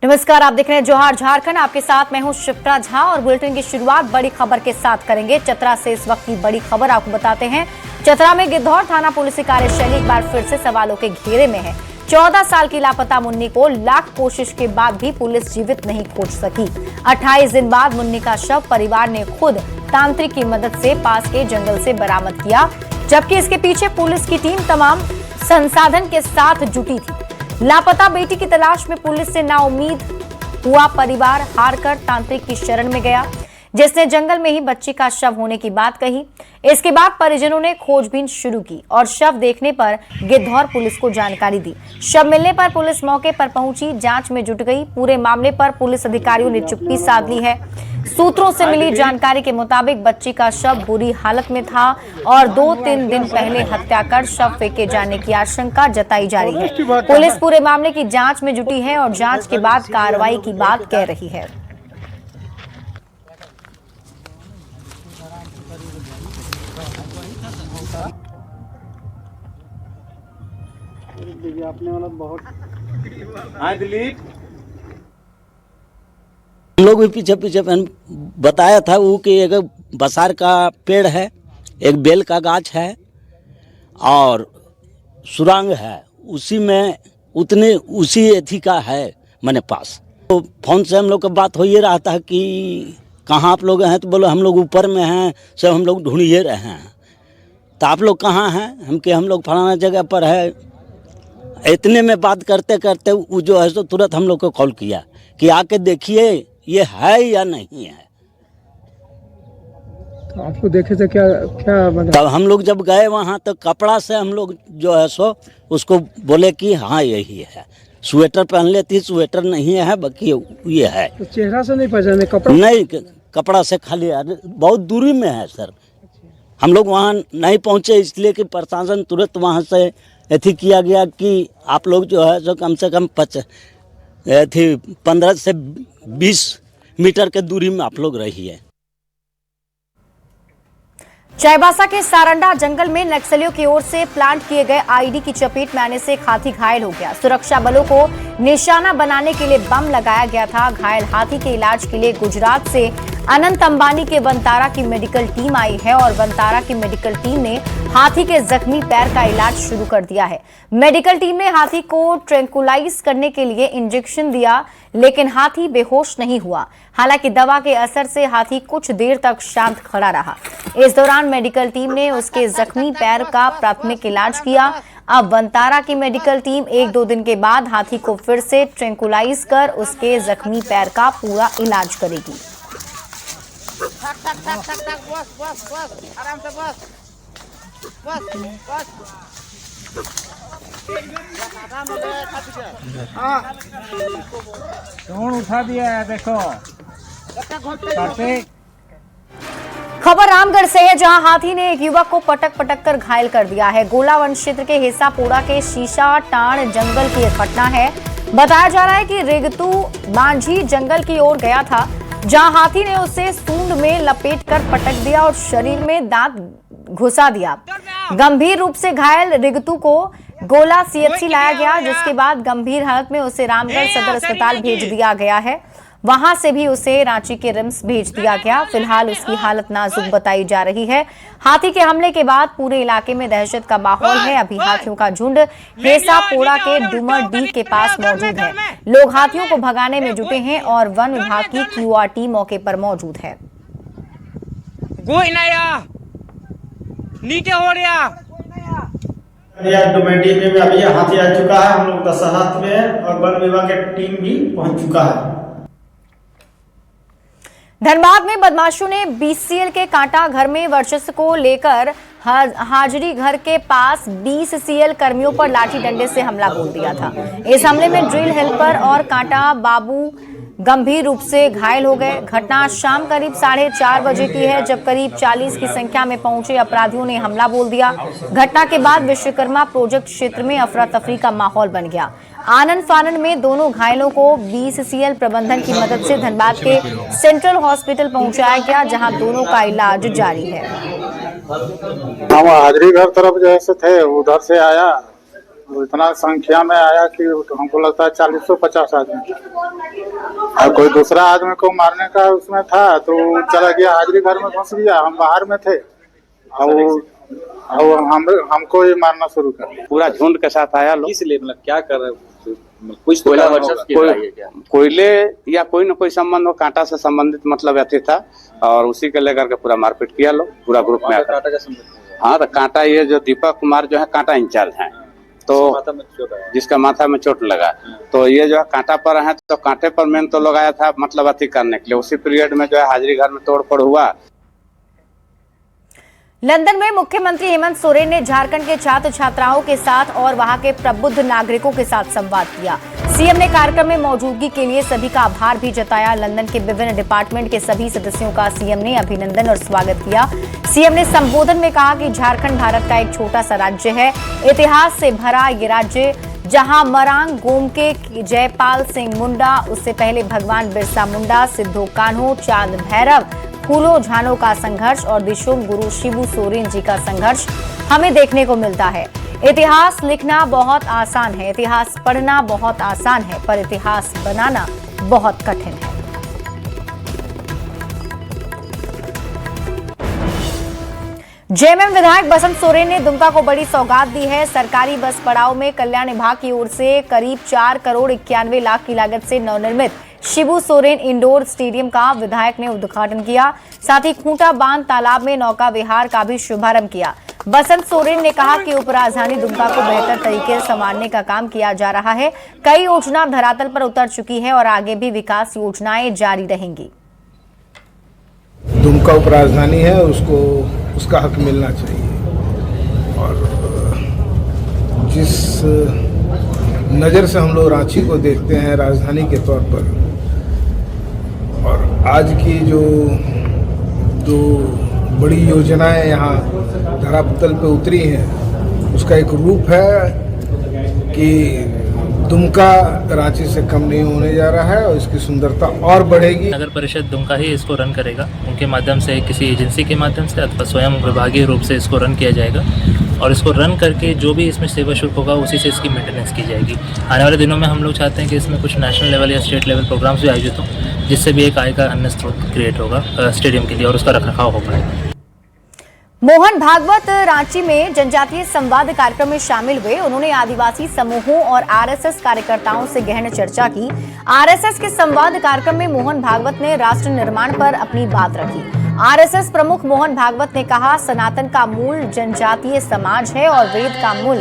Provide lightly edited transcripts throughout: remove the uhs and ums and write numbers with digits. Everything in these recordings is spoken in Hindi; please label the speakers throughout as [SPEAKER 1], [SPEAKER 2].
[SPEAKER 1] नमस्कार, आप देख रहे हैं जौहर झारखंड। आपके साथ मैं हूं शिप्रा झा और बुलेटिन की शुरुआत बड़ी खबर के साथ करेंगे। चतरा से इस वक्त की बड़ी खबर आपको बताते हैं। चतरा में गिद्धौर थाना पुलिस की कार्यशैली एक बार फिर से सवालों के घेरे में है। 14 साल की लापता मुन्नी को लाख कोशिश के बाद भी पुलिस जीवित नहीं खोज सकी। 28 दिन बाद मुन्नी का शव परिवार ने खुद तांत्रिक की मदद से पास के जंगल से बरामद किया, जबकि इसके पीछे पुलिस की टीम तमाम संसाधन के साथ जुटी थी। लापता बेटी की तलाश में पुलिस से नाउम्मीद हुआ परिवार हारकर तांत्रिक की शरण में गया, जिसने जंगल में ही बच्ची का शव होने की बात कही। इसके बाद परिजनों ने खोजबीन शुरू की और शव देखने पर गिद्धौर पुलिस को जानकारी दी। शव मिलने पर पुलिस मौके पर पहुंची, जांच में जुट गई। पूरे मामले पर पुलिस अधिकारियों ने चुप्पी साध ली है। सूत्रों से मिली जानकारी के मुताबिक बच्ची का शव बुरी हालत में था और 2-3 दिन पहले हत्या कर शव फेंके जाने की आशंका जताई जा रही है। पुलिस पूरे मामले की जांच में जुटी है और जांच के बाद कार्रवाई की बात कह रही है।
[SPEAKER 2] आपने वाला बहुत
[SPEAKER 3] दिलीप
[SPEAKER 2] हम लोग भी पीछे पीछे बताया था वो कि एक बसार का पेड़ है, एक बेल का गाछ है और सुरंग है, उसी में उसी एथी का है मैंने पास। तो फोन से हम लोग का बात हो ये रहा था कि कहाँ आप लोग हैं, तो बोलो हम लोग ऊपर में हैं, सब हम लोग ढूंढ ये रहे हैं। तो आप लोग कहाँ हैं? हम लोग फलाना जगह पर है। इतने में बात करते करते वो जो है सो तुरंत हम लोग को कॉल किया कि आके देखिए ये है या नहीं है।
[SPEAKER 4] तो आपको देखे थे क्या बना?
[SPEAKER 2] तब हम लोग जब गए वहाँ तो कपड़ा से हम लोग जो है सो उसको बोले कि हाँ यही है। स्वेटर पहन लेती, स्वेटर नहीं है, बाकी ये है।
[SPEAKER 4] तो चेहरा से नहीं पहचाने? कपड़ा
[SPEAKER 2] नहीं, कपड़ा से खाली बहुत दूरी में है सर। हम लोग वहाँ नहीं पहुँचे इसलिए कि प्रशासन तुरंत वहाँ से ऐसी किया गया कि आप लोग जो है सो कम से कम 15 से 20 मीटर के दूरी में आप लोग रहिए।
[SPEAKER 1] चाईबासा के सारंडा जंगल में नक्सलियों की ओर से प्लांट किए गए आईडी की चपेट में आने से एक हाथी घायल हो गया। सुरक्षा बलों को निशाना बनाने के लिए बम लगाया गया था। घायल हाथी के इलाज के लिए गुजरात से अनंत अंबानी के वनतारा की मेडिकल टीम आई है और वनतारा की मेडिकल टीम ने हाथी के जख्मी पैर का इलाज शुरू कर दिया है। मेडिकल टीम ने हाथी को ट्रैंकुलाइज करने के लिए इंजेक्शन दिया, लेकिन हाथी बेहोश नहीं हुआ। हालांकि दवा के असर से हाथी कुछ देर तक शांत खड़ा रहा। इस दौरान मेडिकल टीम ने उसके जख्मी पैर का प्राथमिक इलाज किया। अब वनतारा की मेडिकल टीम 1-2 दिन के बाद हाथी को फिर से ट्रैंकुलाइज कर उसके जख्मी पैर का पूरा इलाज करेगी।
[SPEAKER 3] आराम से बस। कौन उठा दिया है? देखो
[SPEAKER 1] खबर रामगढ़ से है, जहां हाथी ने एक युवक को पटक कर घायल कर दिया है। गोला वन क्षेत्र के हेसापोड़ा के शीशा टाण जंगल की एक घटना है। बताया जा रहा है कि रिगतू मांझी जंगल की ओर गया था, जहां हाथी ने उसे सूंड में लपेट कर पटक दिया और शरीर में दांत घुसा दिया। गंभीर रूप से घायल रिगतू को गोला सीएचसी लाया गया, जिसके बाद गंभीर हालत में उसे रामगढ़ सदर अस्पताल भेज दिया गया है। वहां से भी उसे रांची के रिम्स भेज दिया गया। फिलहाल उसकी हालत नाजुक बताई जा रही है। हाथी के हमले के बाद पूरे इलाके में दहशत का माहौल है। अभी हाथियों का झुंड हेसापोड़ा के डूमर डी के पास मौजूद है। लोग हाथियों को भगाने में जुटे हैं और वन विभाग की क्यूआर टीम मौके पर मौजूद है।
[SPEAKER 3] नीचे हो रहा
[SPEAKER 5] डोमेटी में अभी हाथी आ चुका है। हम लोग दशहत में और वन विभाग की टीम भी पहुंच चुका है।
[SPEAKER 1] धनबाद में बदमाशों ने बीसीएल के कांटा घर में वर्चस्व को लेकर हाजरी घर के पास 20 सीएल कर्मियों पर लाठी डंडे से हमला बोल दिया था। इस हमले में ड्रिल हेल्पर और कांटा बाबू गंभीर रूप से घायल हो गए। घटना शाम करीब 4:30 बजे की है, जब करीब 40 की संख्या में पहुंचे अपराधियों ने हमला बोल दिया। घटना के बाद विश्वकर्मा प्रोजेक्ट क्षेत्र में अफरा तफरी का माहौल बन गया। आनंद फानंद में दोनों घायलों को बीसीएल प्रबंधन की मदद से धनबाद के सेंट्रल हॉस्पिटल पहुंचाया गया, जहां दोनों का इलाज जारी है।
[SPEAKER 6] हम हाजरी घर तरफ जैसे थे, उधर से आया इतना संख्या में आया कि हमको लगता है 40-50 आदमी। और कोई दूसरा आदमी को मारने का उसमें था तो चला गया, हाजिरी घर में घुस गया, हम बाहर में थे और हमको ही मारना शुरू कर दिया।
[SPEAKER 3] पूरा झुंड के साथ आया लोग।
[SPEAKER 7] किस लिए, मतलब क्या कर रहे हैं? कुछ
[SPEAKER 3] कोयले या कोई न कोई संबंध हो, कांटा से संबंधित मतलब अथी था और उसी के लेकर के पूरा मारपीट किया लोग पूरा ग्रुप में आकर।
[SPEAKER 7] कांटा का संबंध?
[SPEAKER 3] हाँ, तो कांटा ये जो दीपक कुमार जो है कांटा इंचार्ज है, तो
[SPEAKER 7] माथा में चोट आया।
[SPEAKER 3] जिसका माथा में चोट लगा, तो ये जो है कांटा पर है, तो कांटे पर मेन तो लोग आया था मतलब अथी करने के लिए। उसी पीरियड में जो है हाजिरी घर में तोड़फोड़ हुआ।
[SPEAKER 1] लंदन में मुख्यमंत्री हेमंत सोरेन ने झारखंड के छात्र छात्राओं के साथ और वहां के प्रबुद्ध नागरिकों के साथ संवाद किया। सीएम ने कार्यक्रम में मौजूदगी के लिए सभी का आभार भी जताया। लंदन के विभिन्न डिपार्टमेंट के सभी सदस्यों का सीएम ने अभिनंदन और स्वागत किया। सीएम ने संबोधन में कहा कि झारखंड भारत का एक छोटा सा राज्य है, इतिहास से भरा ये राज्य, जहां मरांग गोमके, जयपाल सिंह मुंडा, उससे पहले भगवान बिरसा मुंडा, सिद्धो कान्हो, चांद भैरव, फूलो झानो का संघर्ष और दिशोम गुरु शिबू सोरेन जी का संघर्ष हमें देखने को मिलता है। इतिहास लिखना बहुत आसान है, इतिहास पढ़ना बहुत आसान है, पर इतिहास बनाना बहुत कठिन है। जेएमएम विधायक बसंत सोरेन ने दुमका को बड़ी सौगात दी है। सरकारी बस पड़ाव में कल्याण विभाग की ओर से करीब 4 करोड़ 91 लाख की लागत से नवनिर्मित शिबू सोरेन इंडोर स्टेडियम का विधायक ने उद्घाटन किया। साथ ही खूंटा बांध तालाब में नौका विहार का भी शुभारंभ किया। बसंत सोरेन ने कहा कि उपराजधानी दुमका को बेहतर तरीके से संभालने का काम किया जा रहा है। कई योजना धरातल पर उतर चुकी है और आगे भी विकास योजनाएं जारी रहेंगी।
[SPEAKER 8] दुमका उपराजधानी है, उसको उसका हक मिलना चाहिए। और जिस नज़र से हम लोग रांची को देखते हैं राजधानी के तौर पर, और आज की जो दो बड़ी योजनाएं यहाँ धरातल पे उतरी हैं, उसका एक रूप है कि दुमका रांची से कम नहीं होने जा रहा है और इसकी सुंदरता और बढ़ेगी।
[SPEAKER 9] नगर परिषद दुमका ही इसको रन करेगा, उनके माध्यम से किसी एजेंसी के माध्यम से अथवा स्वयं विभागीय रूप से इसको रन किया जाएगा और इसको रन करके जो भी इसमें सेवा शुल्क होगा उसी से इसकी मेंटेनेंस की जाएगी। आने वाले दिनों में हम लोग चाहते हैं कि इसमें कुछ नेशनल लेवल या स्टेट लेवल प्रोग्राम्स भी आयोजित हों, जिससे भी एक आय का अन्य स्रोत क्रिएट होगा स्टेडियम के लिए और उसका रखरखाव हो पाएगा।
[SPEAKER 1] मोहन भागवत रांची में जनजातीय संवाद कार्यक्रम में शामिल हुए। उन्होंने आदिवासी समूहों और आरएसएस कार्यकर्ताओं से गहन चर्चा की। आरएसएस के संवाद कार्यक्रम में मोहन भागवत ने राष्ट्र निर्माण पर अपनी बात रखी। आरएसएस प्रमुख मोहन भागवत ने कहा, सनातन का मूल जनजातीय समाज है और वेद का मूल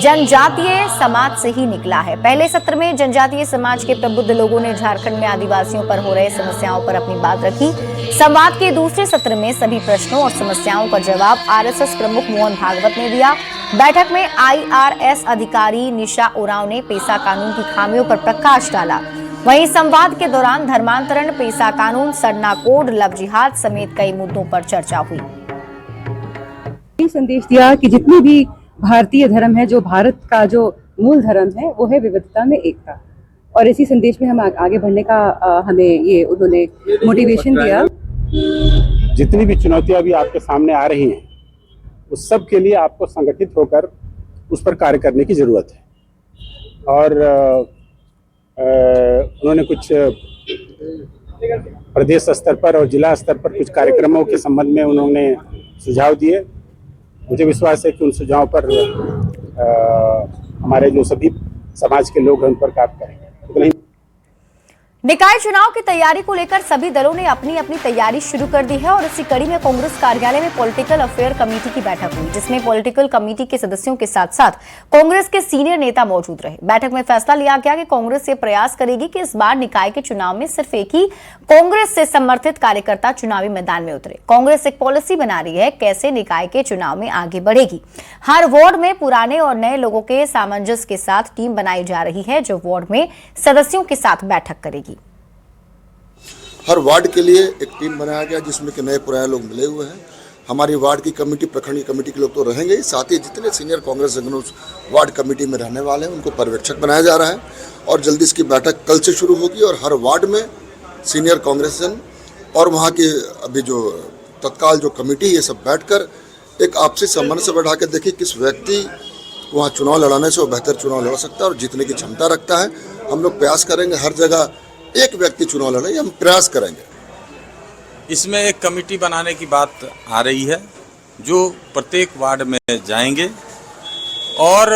[SPEAKER 1] जनजातीय समाज से ही निकला है। पहले सत्र में जनजातीय समाज के प्रबुद्ध लोगों ने झारखंड में आदिवासियों पर हो रहे समस्याओं पर अपनी बात रखी। संवाद के दूसरे सत्र में सभी प्रश्नों और समस्याओं का जवाब आरएसएस प्रमुख मोहन भागवत ने दिया। बैठक में आईआरएस अधिकारी निशा उरांव ने पेसा कानून की खामियों पर प्रकाश डाला। वहीं संवाद के दौरान धर्मांतरण, पेसा कानून, सरना कोड, लव जिहाद समेत कई मुद्दों पर चर्चा हुई।
[SPEAKER 10] संदेश दिया कि जितनी भी भारतीय धर्म है, जो भारत का जो मूल धर्म है, वो है विविधता में एकता, और इसी संदेश में हम आगे बढ़ने का हमें ये उन्होंने मोटिवेशन दिया।
[SPEAKER 6] जितनी भी चुनौतियां अभी आपके सामने आ रही हैं, उस सब के लिए आपको संगठित होकर उस पर कार्य करने की जरूरत है। और उन्होंने कुछ प्रदेश स्तर पर और जिला स्तर पर कुछ कार्यक्रमों के संबंध में उन्होंने सुझाव दिए। मुझे विश्वास है कि उन सुझावों पर हमारे जो सभी समाज के लोग हैं उन पर काम करेंगे।
[SPEAKER 1] निकाय चुनाव की तैयारी को लेकर सभी दलों ने अपनी अपनी तैयारी शुरू कर दी है और इसी कड़ी में कांग्रेस कार्यालय में पॉलिटिकल अफेयर कमेटी की बैठक हुई, जिसमें पॉलिटिकल कमेटी के सदस्यों के साथ साथ कांग्रेस के सीनियर नेता मौजूद रहे। बैठक में फैसला लिया गया कि कांग्रेस ये प्रयास करेगी कि इस बार निकाय के चुनाव में सिर्फ एक ही कांग्रेस से समर्थित कार्यकर्ता चुनावी मैदान में उतरे। कांग्रेस एक पॉलिसी बना रही है कैसे निकाय के चुनाव में आगे बढ़ेगी। हर वार्ड में पुराने और नए लोगों के सामंजस्य के साथ टीम बनाई जा रही है, जो वार्ड में सदस्यों के साथ बैठक करेगी।
[SPEAKER 11] हर वार्ड के लिए एक टीम बनाया गया जिसमें कि नए पुराने लोग मिले हुए हैं। हमारी वार्ड की कमेटी, प्रखंड की कमेटी के लोग तो रहेंगे ही, साथ ही जितने सीनियर कांग्रेस जन उस वार्ड कमेटी में रहने वाले हैं उनको पर्यवेक्षक बनाया जा रहा है और जल्दी इसकी बैठक कल से शुरू होगी और हर वार्ड में सीनियर कांग्रेस जन और वहाँ की अभी जो तत्काल जो कमेटी ये सब बैठकर एक आपसी संबंध से बढ़ा के देखिए किस व्यक्ति वहाँ चुनाव लड़ाने से वो बेहतर चुनाव लड़ सकता है और जीतने की क्षमता रखता है। हम लोग प्रयास करेंगे हर जगह एक व्यक्ति चुनाव लड़े, हम प्रयास करेंगे।
[SPEAKER 7] इसमें एक कमेटी बनाने की बात आ रही है जो प्रत्येक वार्ड में जाएंगे और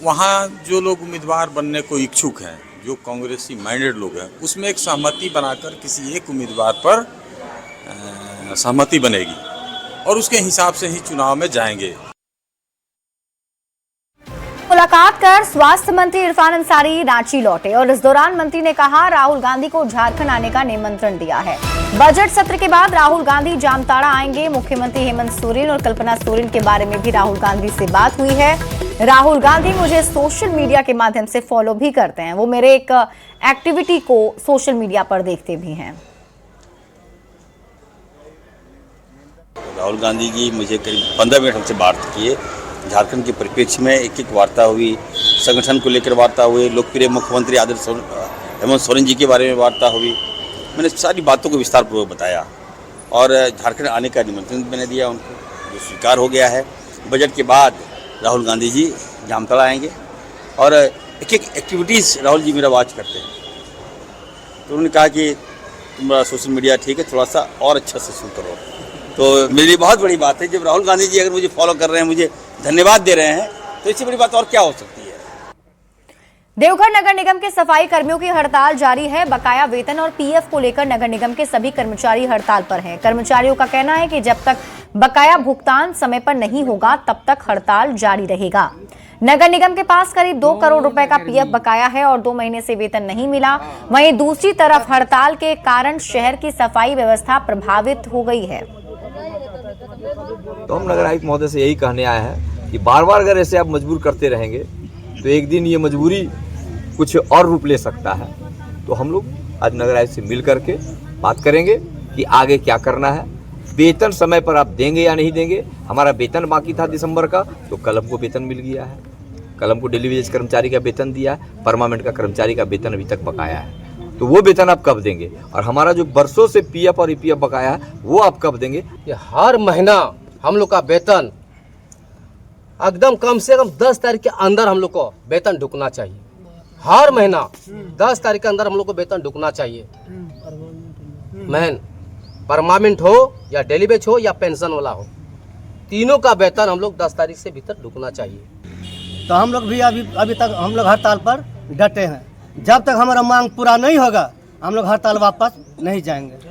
[SPEAKER 7] वहाँ जो लोग उम्मीदवार बनने को इच्छुक हैं, जो कांग्रेसी माइंडेड लोग हैं, उसमें एक सहमति बनाकर किसी एक उम्मीदवार पर सहमति बनेगी और उसके हिसाब से ही चुनाव में जाएंगे।
[SPEAKER 1] मुलाकात कर स्वास्थ्य मंत्री इरफान अंसारी रांची लौटे और इस दौरान मंत्री ने कहा राहुल गांधी को झारखंड आने का निमंत्रण दिया है। बजट सत्र के बाद राहुल गांधी जामताड़ा आएंगे। मुख्यमंत्री हेमंत सोरेन और कल्पना सोरेन के बारे में भी राहुल गांधी से बात हुई है। राहुल गांधी मुझे सोशल मीडिया के माध्यम से फॉलो भी करते हैं, वो मेरे एक एक्टिविटी को सोशल मीडिया पर देखते भी हैं।
[SPEAKER 12] राहुल गांधी जी मुझे करीब 15 मिनट हमसे बात किए। झारखंड के परिप्रेक्ष्य में एक वार्ता हुई, संगठन को लेकर वार्ता हुई, लोकप्रिय मुख्यमंत्री आदर्श हेमंत सोरेन जी के बारे में वार्ता हुई। मैंने सारी बातों को विस्तारपूर्वक बताया और झारखंड आने का निमंत्रण मैंने दिया उनको, जो स्वीकार हो गया है। बजट के बाद राहुल गांधी जी जामताड़ा आएंगे और एक एक्टिविटीज़ राहुल जी मेरा वॉच करते हैं, तो उन्होंने कहा कि तुम्हारा सोशल मीडिया ठीक है, थोड़ा सा और अच्छा से शुरू करो। तो मेरे लिए बहुत बड़ी बात है जब राहुल गांधी जी अगर मुझे फॉलो कर रहे हैं, मुझे धन्यवाद दे रहे हैं, तो इससे बड़ी बात और क्या हो सकती है।
[SPEAKER 1] देवघर नगर निगम के सफाई कर्मियों की हड़ताल जारी है। बकाया वेतन और पीएफ को लेकर नगर निगम के सभी कर्मचारी हड़ताल पर हैं। कर्मचारियों का कहना है कि जब तक बकाया भुगतान समय पर नहीं होगा तब तक हड़ताल जारी रहेगा। नगर निगम के पास करीब 2 करोड़ रुपए का पीएफ बकाया है और 2 महीने से वेतन नहीं मिला। वहीं दूसरी तरफ हड़ताल के कारण शहर की सफाई व्यवस्था प्रभावित हो गई है।
[SPEAKER 13] तो हम नगर आयुक्त महोदय से यही कहने आए हैं कि बार बार अगर ऐसे आप मजबूर करते रहेंगे तो एक दिन ये मजबूरी कुछ और रूप ले सकता है। तो हम लोग आज नगर आयुक्त से मिल करके बात करेंगे कि आगे क्या करना है। वेतन समय पर आप देंगे या नहीं देंगे। हमारा वेतन बाकी था दिसंबर का, तो कल हमको वेतन मिल गया है। कल हमको डेली वेजेस कर्मचारी का वेतन दिया है, परमानेंट का कर्मचारी का वेतन अभी तक बकाया है। तो वो वेतन आप कब देंगे, और हमारा जो बरसों से पीएफ और ईपीएफ बकाया है वो आप कब देंगे।
[SPEAKER 14] कि हर महीना हम लोग का वेतन एकदम कम से कम 10 तारीख के अंदर हम लोग को वेतन ढुकना चाहिए। हर महीना 10 तारीख के अंदर हम लोग को वेतन ढुकना चाहिए। मैन परमानेंट हो या डेली वेज हो या पेंशन वाला हो, तीनों का वेतन हम लोग 10 तारीख से भीतर ढुकना चाहिए।
[SPEAKER 15] तो हम लोग भी अभी तक हम लोग हड़ताल पर डटे हैं। जब तक हमारा मांग पूरा नहीं होगा हम लोग हड़ताल वापस नहीं जाएंगे।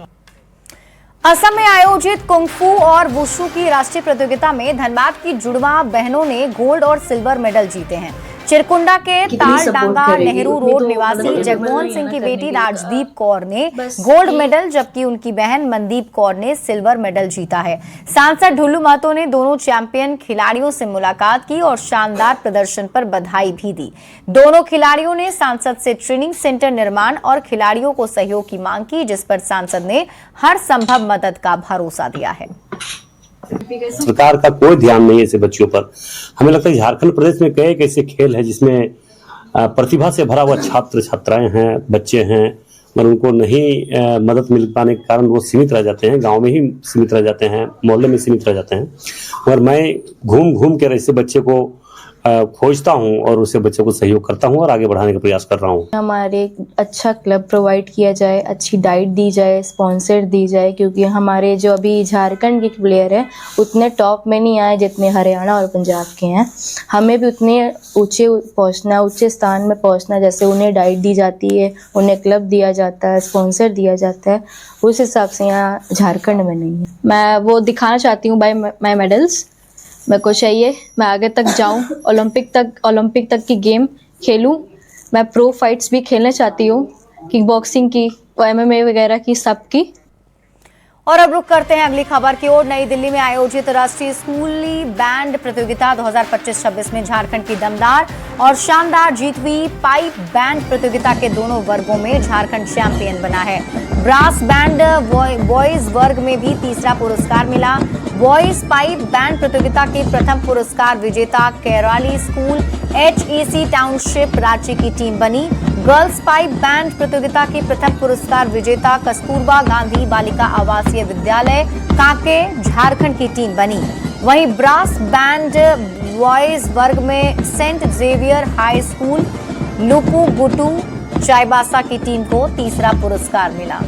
[SPEAKER 1] असम में आयोजित कुंफू और वुशु की राष्ट्रीय प्रतियोगिता में धनबाद की जुड़वा बहनों ने गोल्ड और सिल्वर मेडल जीते हैं। चिरकुंडा के तालडांगा नेहरू रोड निवासी जगमोहन सिंह की बेटी राजदीप कौर ने गोल्ड मेडल, जबकि उनकी बहन मनदीप कौर ने सिल्वर मेडल जीता है। सांसद ढुल्लू महतो ने दोनों चैंपियन खिलाड़ियों से मुलाकात की और शानदार प्रदर्शन पर बधाई भी दी। दोनों खिलाड़ियों ने सांसद से ट्रेनिंग सेंटर निर्माण और खिलाड़ियों को सहयोग की मांग की, जिस पर सांसद ने हर संभव मदद का भरोसा दिया है।
[SPEAKER 16] सरकार का कोई ध्यान नहीं है ऐसे बच्चों पर। हमें लगता है झारखंड प्रदेश में कई ऐसे खेल है जिसमें प्रतिभा से भरा हुआ छात्र छात्राएं हैं, बच्चे हैं, मगर उनको नहीं मदद मिल पाने के कारण वो सीमित रह जाते हैं, गांव में ही सीमित रह जाते हैं, मोहल्ले में सीमित रह जाते हैं। और मैं घूम घूम कर ऐसे बच्चे को खोजता हूं और उसे बच्चे को सहयोग करता हूं और आगे बढ़ाने का प्रयास कर रहा हूं।
[SPEAKER 17] हमारे अच्छा क्लब प्रोवाइड किया जाए, अच्छी डाइट दी जाए, स्पॉन्सर दी जाए, क्योंकि हमारे जो अभी झारखंड के प्लेयर हैं उतने टॉप में नहीं आए जितने हरियाणा और पंजाब के हैं। हमें भी उतने ऊंचे पहुंचना, ऊंचे स्थान में पहुंचना, जैसे उन्हें डाइट दी जाती है, उन्हें क्लब दिया जाता है, स्पॉन्सर दिया जाता है, उस हिसाब से यहाँ झारखंड में नहीं है। मैं वो दिखाना चाहती हूँ बाय माई मेडल्स। मेरे को चाहिए मैं आगे तक जाऊं, ओलंपिक तक की गेम खेलूं। मैं प्रो फाइट्स भी खेलना चाहती हूं, किक बॉक्सिंग की, MMA वगैरह की, सब की।
[SPEAKER 1] और अब रुक करते हैं अगली खबर की ओर। नई दिल्ली में आयोजित राष्ट्रीय स्कूली बैंड प्रतियोगिता 2025-26 में झारखंड की दमदार और शानदार जीत हुई। पाइप बैंड प्रतियोगिता के दोनों वर्गों में झारखंड चैंपियन बना है। ब्रास बैंड बॉयज वर्ग में भी तीसरा पुरस्कार मिला। बॉयज पाइप बैंड प्रतियोगिता के प्रथम पुरस्कार विजेता Kairali school HEC township Ranchi की टीम बनी। गर्ल्स पाइप बैंड प्रतियोगिता की प्रथम पुरस्कार विजेता कस्तूरबा गांधी बालिका आवासीय विद्यालय कांके झारखंड की टीम बनी। वहीं ब्रास बैंड बॉयज वर्ग में Saint Xavier High School Lupungutu Chaibasa की टीम को तीसरा पुरस्कार मिला।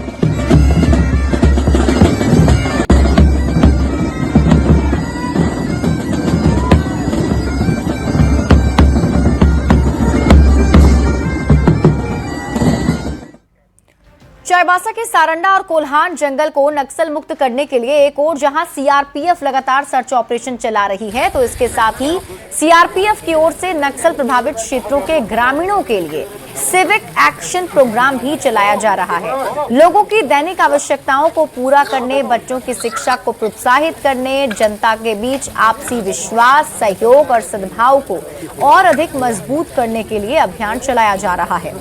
[SPEAKER 1] चाईबासा के सारंडा और कोल्हान जंगल को नक्सल मुक्त करने के लिए एक और जहां सीआरपीएफ लगातार सर्च ऑपरेशन चला रही है, तो इसके साथ ही सीआरपीएफ की ओर से नक्सल प्रभावित क्षेत्रों के ग्रामीणों के लिए सिविक एक्शन प्रोग्राम भी चलाया जा रहा है। लोगों की दैनिक आवश्यकताओं को पूरा करने, बच्चों की शिक्षा को प्रोत्साहित करने, जनता के बीच आपसी विश्वास, सहयोग और सद्भाव को और अधिक मजबूत करने के लिए अभियान चलाया जा रहा है।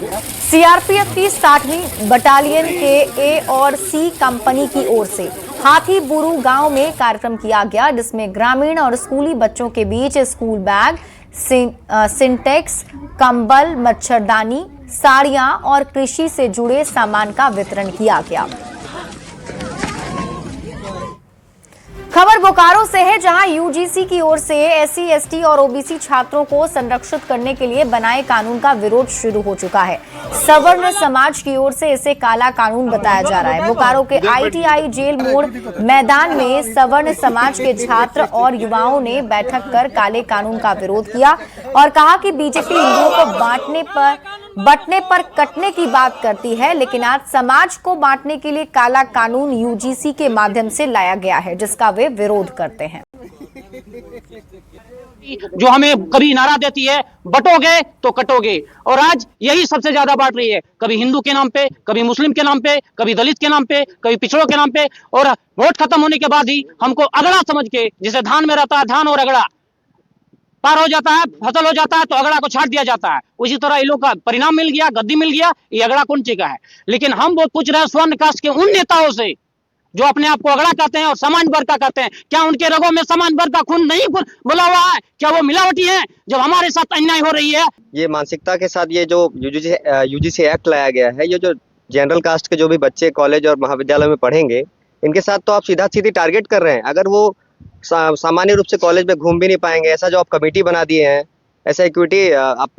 [SPEAKER 1] सीआरपीएफ की 60वीं बटालियन के ए और सी कंपनी की ओर से हाथी बुरू गांव में कार्यक्रम किया गया, जिसमें ग्रामीण और स्कूली बच्चों के बीच स्कूल बैग, सिंटेक्स, कंबल, मच्छरदानी, साड़ियां और कृषि से जुड़े सामान का वितरण किया गया। खबर बोकारो से है, जहां यूजीसी की ओर से एससी, एसटी और ओबीसी छात्रों को संरक्षित करने के लिए बनाए कानून का विरोध शुरू हो चुका है। सवर्ण समाज की ओर से इसे काला कानून बताया जा रहा है। बोकारो के आईटीआई जेल मोड़ मैदान में सवर्ण समाज के छात्र और युवाओं ने बैठक कर काले कानून का विरोध किया और कहा कि बीजेपी हिंदुओं को बंटने पर कटने की बात करती है, लेकिन आज समाज को बांटने के लिए काला कानून यूजीसी के माध्यम से लाया गया है, जिसका वे विरोध करते हैं।
[SPEAKER 18] जो हमें कभी नारा देती है, बटोगे तो कटोगे, और आज यही सबसे ज्यादा बांट रही है, कभी हिंदू के नाम पे, कभी मुस्लिम के नाम पे, कभी दलित के नाम पे, कभी पिछड़ों के नाम पे, और वोट खत्म होने के बाद ही हमको अगड़ा समझ के, जिसे धान में रहता है धान और अगड़ा पार हो जाता है, फसल हो जाता है तो अगड़ा को छाट दिया जाता है। उसी तरह इन लोग का परिणाम मिल गया, गद्दी मिल गया, ये अगड़ा कौन चीज का है। लेकिन हम वो पूछ रहे हैं स्वर्ण कास्ट के उन नेताओं से जो अपने आप को अगड़ा कहते हैं और समान वर्ग का कहते हैं, क्या उनके रगों में समान वर्ग का खून नहीं बोला हुआ है? क्या वो मिलावटी है जब हमारे साथ अन्याय हो रही है?
[SPEAKER 19] ये मानसिकता के साथ ये जो यूजीसी एक्ट लाया गया है, ये जो जनरल कास्ट के जो भी बच्चे कॉलेज और महाविद्यालय में पढ़ेंगे, इनके साथ तो आप सीधा सीधी टारगेट कर रहे हैं। अगर वो सामान्य रूप से कॉलेज में घूम भी नहीं पाएंगे, ऐसा जो आप कमेटी बना दिए हैं, ऐसा इक्विटी आप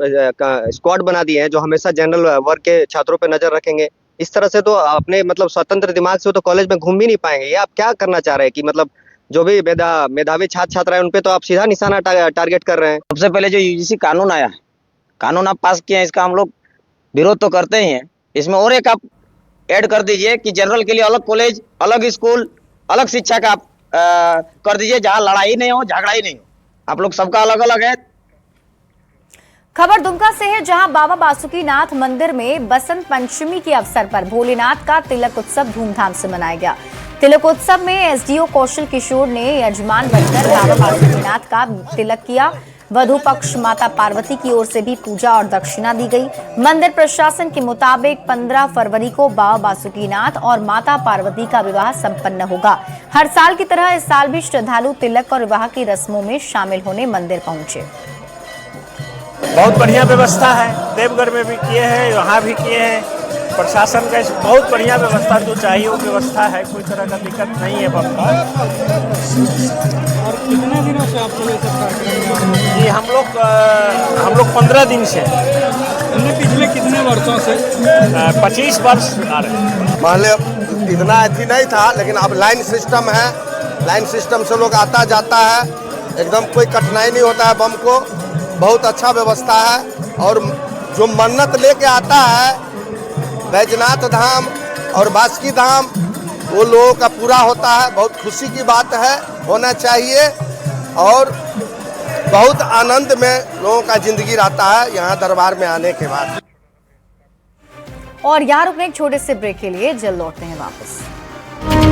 [SPEAKER 19] स्क्वाड बना दिए हैं जो हमेशा जनरल वर्ग के छात्रों पर नजर रखेंगे, इस तरह से तो अपने मतलब स्वतंत्र दिमाग से तो कॉलेज में घूम भी नहीं पाएंगे। ये आप क्या करना चाह रहे हैं कि मतलब जो भी मेधावी छात्र छात्रा है उन पे तो आप सीधा निशाना टारगेट कर रहे हैं।
[SPEAKER 18] सबसे पहले जो यूजीसी कानून आया है, कानून आप पास किए हैं, इसका हम लोग विरोध तो करते ही हैं। इसमें और एक आप ऐड कर दीजिए कि जनरल के लिए अलग कॉलेज, अलग स्कूल, अलग शिक्षा का आप कर दीजिए, जहाँ लड़ाई नहीं हो, झगड़ा ही नहीं हो। आप लोग सबका अलग अलग है।
[SPEAKER 1] खबर दुमका से है, जहां बाबा बासुकीनाथ मंदिर में बसंत पंचमी के अवसर पर भोलेनाथ का तिलक उत्सव धूमधाम से मनाया गया। तिलक उत्सव में एसडीओ कौशल किशोर ने यजमान बनकर बाबा बासुकीनाथ का तिलक किया। वधू पक्ष माता पार्वती की ओर से भी पूजा और दक्षिणा दी गई। मंदिर प्रशासन के मुताबिक 15 फरवरी को बाबा बासुकीनाथ और माता पार्वती का विवाह संपन्न होगा। हर साल की तरह इस साल भी श्रद्धालु तिलक और विवाह की रस्मों में शामिल होने मंदिर पहुंचे।
[SPEAKER 5] बहुत बढ़िया व्यवस्था है, देवगढ़ में भी किए हैं, यहाँ भी किए हैं। प्रशासन का बहुत बढ़िया व्यवस्था जो चाहिए वो व्यवस्था है, कोई तरह का दिक्कत नहीं है बम का। और कितने दिनों से आप लोग ये हम लोग 15 दिन से। पिछले कितने वर्षों से? 25 वर्ष आ रहे हैं।
[SPEAKER 8] पहले इतना अथी नहीं था, लेकिन अब लाइन सिस्टम है, लाइन सिस्टम से लोग आता जाता है, एकदम कोई कठिनाई नहीं होता है। बम को बहुत अच्छा व्यवस्था है, और जो मन्नत लेके आता है बैजनाथ धाम और बासुकी धाम, वो लोगों का पूरा होता है। बहुत खुशी की बात है, होना चाहिए, और बहुत आनंद में लोगों का जिंदगी रहता है यहाँ दरबार में आने के बाद।
[SPEAKER 1] और यहाँ रुकने एक छोटे से ब्रेक के लिए, जल्द लौटते हैं वापस।